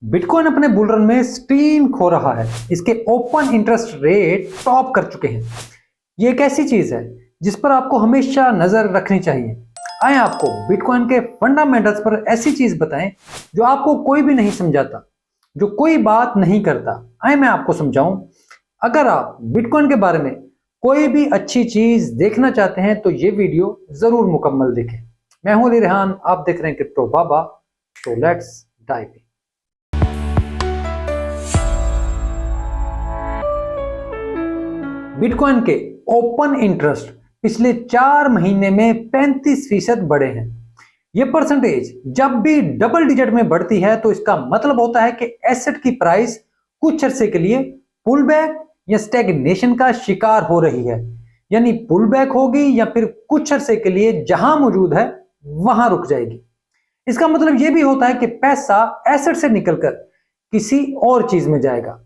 Bitcoin अपने bull run में steam खो रहा है। इसके ओपन इंटरेस्ट रेट टॉप कर चुके हैं। ये एक ऐसी चीज है जिस पर आपको हमेशा नजर रखनी चाहिए। आए आपको बिटकॉइन के फंडामेंटल्स पर ऐसी चीज बताएं जो आपको कोई भी नहीं समझाता, जो कोई बात नहीं करता। आए मैं आपको समझाऊं। अगर आप बिटकॉइन के बारे में कोई भी अच्छी चीज देखना चाहते हैं तो ये वीडियो जरूर मुकम्मल देखें। मैं हूं अली रेहान, आप देख रहे हैं क्रिप्टो बाबा। तो लेट्स डाइव इन। बिटकॉइन के ओपन इंटरेस्ट पिछले 4 महीने में 35% बढ़े हैं। यह परसेंटेज जब भी डबल डिजिट में बढ़ती है तो इसका मतलब होता है कि एसेट की प्राइस कुछ अरसे के लिए पुल बैक या स्टैग्नेशन का शिकार हो रही है। यानी पुल बैक होगी या फिर कुछ अरसे के लिए जहां मौजूद है वहां रुक जाएगी। इसका मतलब यह भी होता है कि पैसा एसेट से निकलकर किसी और चीज में जाएगा।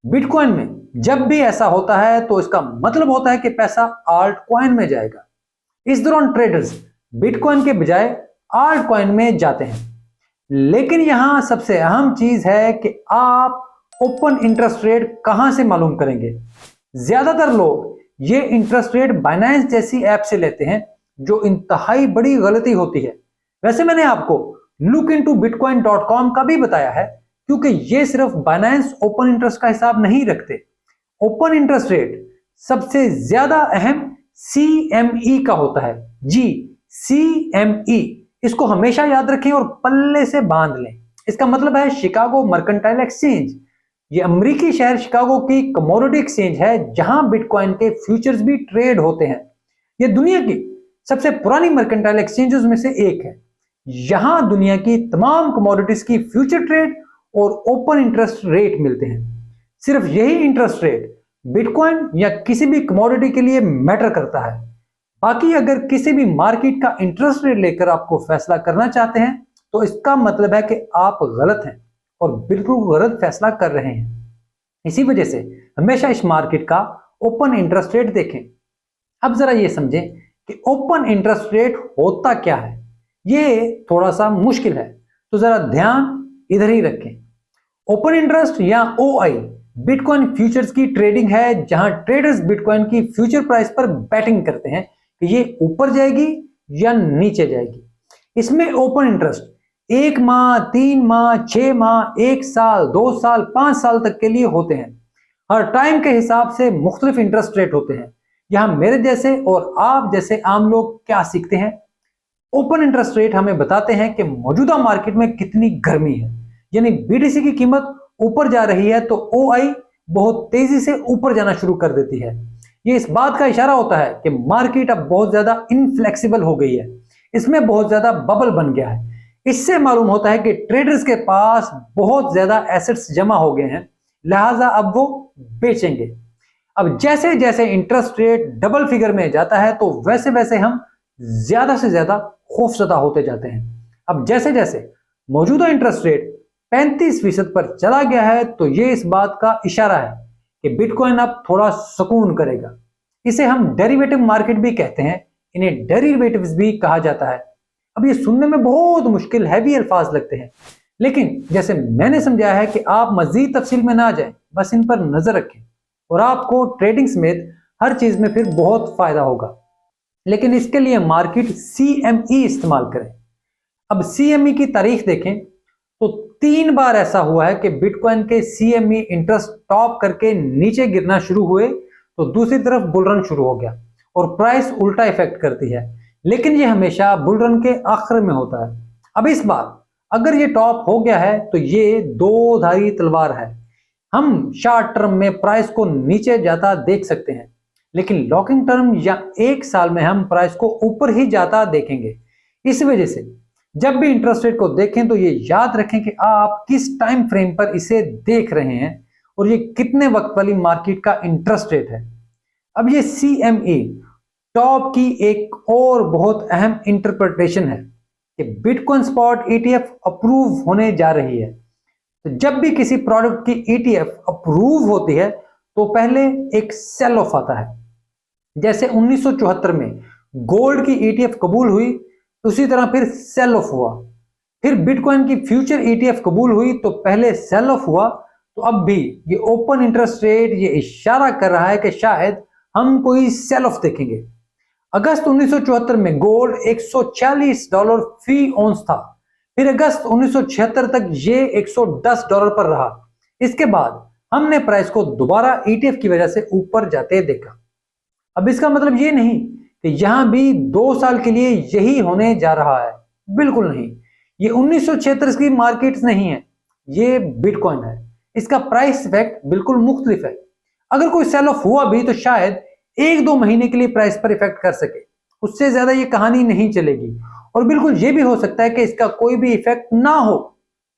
बिटकॉइन में जब भी ऐसा होता है तो इसका मतलब होता है कि पैसा आल्ट कॉइन में जाएगा। इस दौरान ट्रेडर्स बिटकॉइन के बजाय आल्ट कॉइन में जाते हैं। लेकिन यहां सबसे अहम चीज है कि आप ओपन इंटरेस्ट रेट कहां से मालूम करेंगे। ज्यादातर लोग ये इंटरेस्ट रेट बाइनेंस जैसी ऐप से लेते हैं, जो इंतहाई बड़ी गलती होती है। वैसे मैंने आपको lookintobitcoin.com का भी बताया है, क्योंकि ये सिर्फ बाइनेंस ओपन इंटरेस्ट का हिसाब नहीं रखते। ओपन इंटरेस्ट रेट सबसे ज्यादा अहम CME का होता है। जी, CME, इसको हमेशा याद रखें और पल्ले से बांध लें। इसका मतलब है शिकागो मर्केंटाइल एक्सचेंज। ये अमेरिकी शहर शिकागो की कमोडिटी एक्सचेंज है, जहां बिटकॉइन के फ्यूचर्स भी ट्रेड होते हैं। ये दुनिया की सबसे पुरानी मर्केंटाइल एक्सचेंजेस में से एक है। यहां दुनिया की तमाम कमोडिटीज की फ्यूचर ट्रेड और ओपन इंटरेस्ट रेट मिलते हैं। सिर्फ यही इंटरेस्ट रेट बिटकॉइन या किसी भी कमोडिटी के लिए मैटर करता है। बाकी अगर किसी भी मार्केट का इंटरेस्ट रेट लेकर आपको फैसला करना चाहते हैं तो इसका मतलब है कि आप गलत हैं और बिल्कुल गलत फैसला कर रहे हैं। इसी वजह से हमेशा इस मार्केट का ओपन इंटरेस्ट रेट देखें। अब जरा ये समझें कि ओपन इंटरेस्ट रेट होता क्या है। ये थोड़ा सा मुश्किल है, तो जरा ध्यान इधर ही रखें। ओपन इंटरेस्ट या OI बिटकॉइन फ्यूचर्स की ट्रेडिंग है, जहां ट्रेडर्स बिटकॉइन की फ्यूचर प्राइस पर बैटिंग करते हैं कि ये ऊपर जाएगी या नीचे जाएगी। इसमें ओपन इंटरेस्ट 1 माह, 3 माह, 6 माह, 1 साल, 2 साल, 5 साल तक के लिए होते हैं। हर टाइम के हिसाब से मुख्तलिफ इंटरेस्ट रेट होते हैं। यहां मेरे जैसे और आप जैसे आम लोग क्या सीखते हैं? ओपन इंटरेस्ट रेट हमें बताते हैं कि मौजूदा मार्केट में कितनी गर्मी है। यानी BTC की कीमत ऊपर जा रही है तो OI बहुत तेजी से ऊपर जाना शुरू कर देती है। ये इस बात का इशारा होता है कि मार्केट अब बहुत ज्यादा इनफ्लेक्सिबल हो गई है। इसमें बहुत ज्यादा बबल बन गया है। इससे मालूम होता है कि ट्रेडर्स के पास बहुत ज्यादा एसेट्स जमा हो गए हैं, लिहाजा अब वो बेचेंगे। अब जैसे जैसे इंटरेस्ट रेट डबल फिगर में जाता है तो वैसे वैसे हम ज्यादा से ज्यादा खौफजदा होते जाते हैं। अब जैसे जैसे मौजूदा इंटरेस्ट रेट 35% पर चला गया है तो यह इस बात का इशारा है कि बिटकॉइन अब थोड़ा सुकून करेगा। इसे हम डेरिवेटिव मार्केट भी कहते हैं, इन्हें डेरिवेटिव्स भी कहा जाता है। अब ये सुनने में बहुत मुश्किल हैवी अल्फाज लगते हैं, लेकिन जैसे मैंने समझाया है कि आप मजीद तफसील में ना जाएं, बस इन पर नजर रखें और आपको ट्रेडिंग समेत हर चीज में फिर बहुत फायदा होगा। लेकिन इसके लिए मार्केट CME इस्तेमाल करें। अब CME की तारीख देखें तो 3 बार ऐसा हुआ है कि बिटकॉइन के CME इंटरेस्ट टॉप करके नीचे गिरना शुरू हुए तो दूसरी तरफ बुल रन शुरू हो गया और प्राइस उल्टा इफेक्ट करती है। लेकिन ये हमेशा बुल रन के आखिर में होता है। अब इस बार अगर ये टॉप हो गया है तो ये दो धारी तलवार है। हम शॉर्ट टर्म में प्राइस को नीचे जाता देख सकते हैं, लेकिन लॉन्ग टर्म या 1 साल में हम प्राइस को ऊपर ही जाता देखेंगे। इस वजह से जब भी इंटरेस्ट रेट को देखें तो ये याद रखें कि आप किस टाइम फ्रेम पर इसे देख रहे हैं और ये कितने वक्त वाली मार्केट का इंटरेस्ट रेट है। अब ये CME टॉप की एक और बहुत अहम इंटरप्रिटेशन है कि बिटकॉइन स्पॉट ETF अप्रूव होने जा रही है। तो जब भी किसी प्रोडक्ट की ETF अप्रूव होती है तो पहले एक सेल ऑफ आता है। जैसे 1974 में गोल्ड की ETF कबूल हुई, उसी तरह फिर सेल ऑफ हुआ। फिर बिटकॉइन की फ्यूचर ETF कबूल हुई तो पहले सेल ऑफ हुआ, तो अब भी ये ओपन इंटरेस्ट रेट ये इशारा कर रहा है कि शायद हम कोई सेल ऑफ देखेंगे। अगस्त 1974 में गोल्ड $140 फी औंस था। फिर अगस्त 1976 तक ये $110 पर रहा। इसके बाद हमने प्राइस को दोबारा ETF की वजह से ऊपर जाते देखा। अब इसका मतलब ये नहीं कि यहां भी 2 साल के लिए यही होने जा रहा है, बिल्कुल नहीं। ये 1976 की मार्केट्स नहीं है, ये बिटकॉइन है। इसका प्राइस इफेक्ट बिल्कुल मुख्तलिफ है। अगर कोई सेल ऑफ हुआ भी तो शायद 1-2 महीने के लिए प्राइस पर इफेक्ट कर सके, उससे ज्यादा ये कहानी नहीं चलेगी। और बिल्कुल ये भी हो सकता है कि इसका कोई भी इफेक्ट ना हो,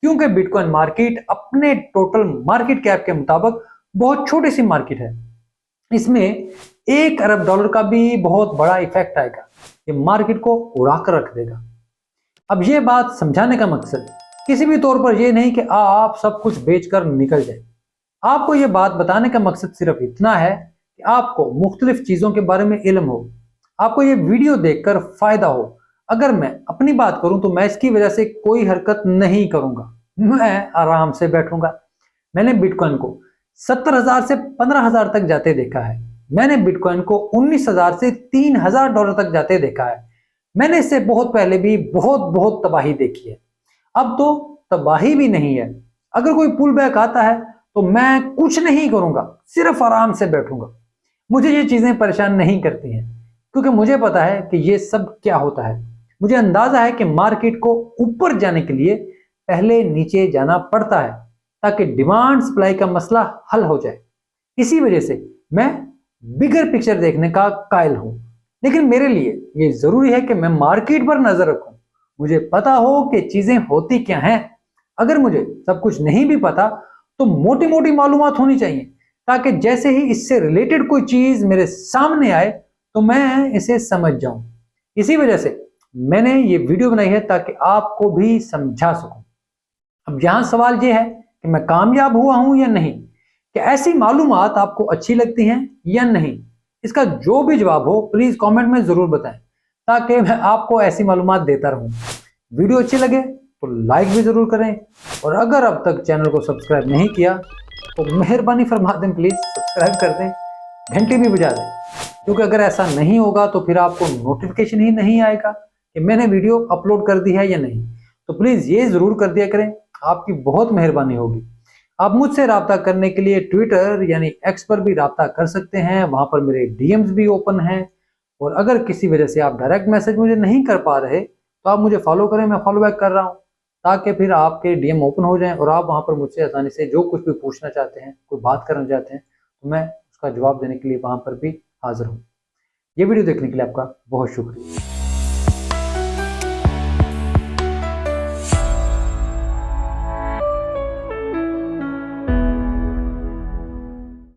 क्योंकि बिटकॉइन मार्केट अपने टोटल मार्केट कैप के मुताबिक बहुत छोटी सी मार्केट है। इसमें $1 अरब का भी बहुत बड़ा इफेक्ट आएगा, ये मार्केट को उड़ा कर रख देगा। अब ये बात समझाने का मकसद किसी भी तौर पर यह नहीं कि आप सब कुछ बेचकर निकल जाए। आपको ये बात बताने का मकसद सिर्फ इतना है कि आपको मुख्तलिफ चीजों के बारे में इल्म हो, आपको ये वीडियो देखकर फायदा हो। अगर मैं अपनी बात करूं तो मैं इसकी वजह से कोई हरकत नहीं करूंगा, मैं आराम से बैठूंगा। मैंने बिटकॉइन को 70,000 से 15,000 तक जाते देखा है। मैंने बिटकॉइन को 19,000 से $3,000 तक जाते देखा है। मैंने इससे बहुत पहले भी बहुत तबाही देखी है। अब तो तबाही भी नहीं है। अगर कोई पुल बैक आता है तो मैं कुछ नहीं करूंगा, सिर्फ आराम से बैठूंगा। मुझे ये चीजें परेशान नहीं करती हैं, क्योंकि मुझे पता है कि ये सब क्या होता है। मुझे अंदाजा है कि मार्केट को ऊपर जाने के लिए पहले नीचे जाना पड़ता है, ताकि डिमांड सप्लाई का मसला हल हो जाए। इसी वजह से मैं बिगर पिक्चर देखने का कायल हूं। लेकिन मेरे लिए ये जरूरी है कि मैं मार्केट पर नजर रखूं, मुझे पता हो कि चीजें होती क्या हैं। अगर मुझे सब कुछ नहीं भी पता तो मोटी मोटी मालूमात होनी चाहिए, ताकि जैसे ही इससे रिलेटेड कोई चीज मेरे सामने आए तो मैं इसे समझ जाऊं। इसी वजह से मैंने ये वीडियो बनाई है, ताकि आपको भी समझा सकूं। अब यहां सवाल ये है कि मैं कामयाब हुआ हूं या नहीं, कि ऐसी मालूमात आपको अच्छी लगती हैं या नहीं। इसका जो भी जवाब हो प्लीज कमेंट में जरूर बताएं, ताकि मैं आपको ऐसी मालूमात देता रहूं। वीडियो अच्छी लगे तो लाइक भी जरूर करें, और अगर अब तक चैनल को सब्सक्राइब नहीं किया तो मेहरबानी फरमा दें, प्लीज सब्सक्राइब कर दें, घंटी भी बजा दें, क्योंकि अगर ऐसा नहीं होगा तो फिर आपको नोटिफिकेशन ही नहीं आएगा कि मैंने वीडियो अपलोड कर दी है या नहीं। तो प्लीज ये जरूर कर दिया करें, आपकी बहुत मेहरबानी होगी। आप मुझसे राब्ता करने के लिए ट्विटर यानी एक्स पर भी राब्ता कर सकते हैं, वहां पर मेरे डीएम्स भी ओपन हैं। और अगर किसी वजह से आप डायरेक्ट मैसेज मुझे नहीं कर पा रहे तो आप मुझे फॉलो करें, मैं फॉलो बैक कर रहा हूं, ताकि फिर आपके डीएम ओपन हो जाएं और आप वहां पर मुझसे आसानी से जो कुछ भी पूछना चाहते हैं, कोई बात करना चाहते हैं, तो मैं उसका जवाब देने के लिए वहां पर भी हाजिर हूँ। ये वीडियो देखने के लिए आपका बहुत शुक्रिया।